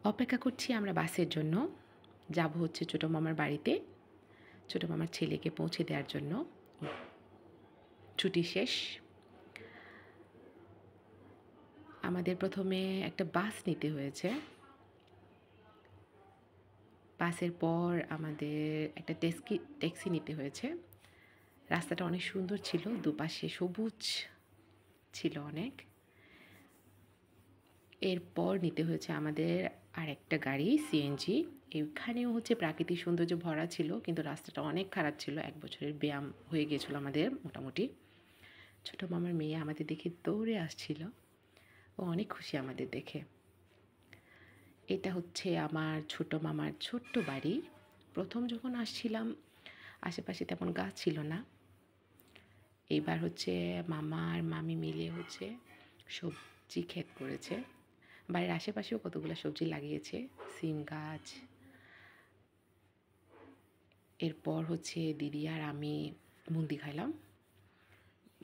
অপেক্ষা করছি আমরা বাসের জন্য। যাব হচ্ছে ছোটো মামার বাড়িতে। ছোটো মামার ছেলেকে পৌঁছে দেওয়ার জন্য। ছুটি শেষ। আমাদের প্রথমে একটা বাস নিতে হয়েছে। বাসের পর আমাদের একটা ট্যাক্সি নিতে হয়েছে। রাস্তাটা অনেক সুন্দর ছিল, দুপাশে সবুজ ছিল অনেক। এরপর নিতে হয়েছে আমাদের আরেকটা গাড়ি সিএনজি। এখানেও হচ্ছে প্রাকৃতিক সৌন্দর্য ভরা ছিল, কিন্তু রাস্তাটা অনেক খারাপ ছিল। 1 বছরের ব্যায়াম হয়ে গিয়েছিল আমাদের মোটামুটি। ছোটো মামার মেয়ে আমাদের দেখে দৌড়ে আসছিল। ও অনেক খুশি আমাদের দেখে। এটা হচ্ছে আমার ছোটো মামার ছোট্ট বাড়ি। প্রথম যখন আসছিলাম আশেপাশে তেমন গাছ ছিল না। এইবার হচ্ছে মামা আর মামি মিলে হচ্ছে সবজি ক্ষেত করেছে। বাড়ির আশেপাশেও কতগুলো সবজি লাগিয়েছে, সিম গাছ। এরপর হচ্ছে দিদি আর আমি মুন্দি খাইলাম।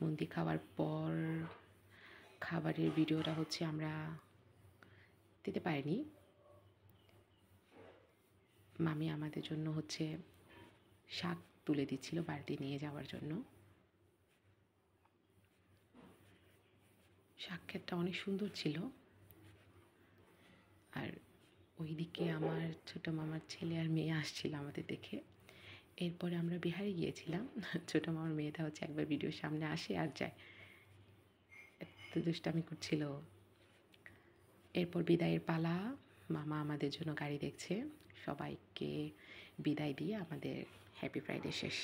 মুন্দি খাওয়ার পর খাবারের ভিডিওটা হচ্ছে আমরা দিতে পারিনি। মামি আমাদের জন্য হচ্ছে শাক তুলে দিচ্ছিল বাড়িতে নিয়ে যাওয়ার জন্য। শাক ক্ষেতটা অনেক সুন্দর ছিল। আর ওইদিকে আমার ছোটো মামার ছেলে আর মেয়ে আসছিল আমাদের দেখে। এরপরে আমরা বিহারে গিয়েছিলাম। ছোটো মামার মেয়েটা হচ্ছে একবার ভিডিওর সামনে আসে আর যায়, এত দুষ্টামি করছিল। এরপর বিদায়ের পালা। মামা আমাদের জন্য গাড়ি দেখছে। সবাইকে বিদায় দিয়ে আমাদের হ্যাপি ফ্রাইডে শেষ।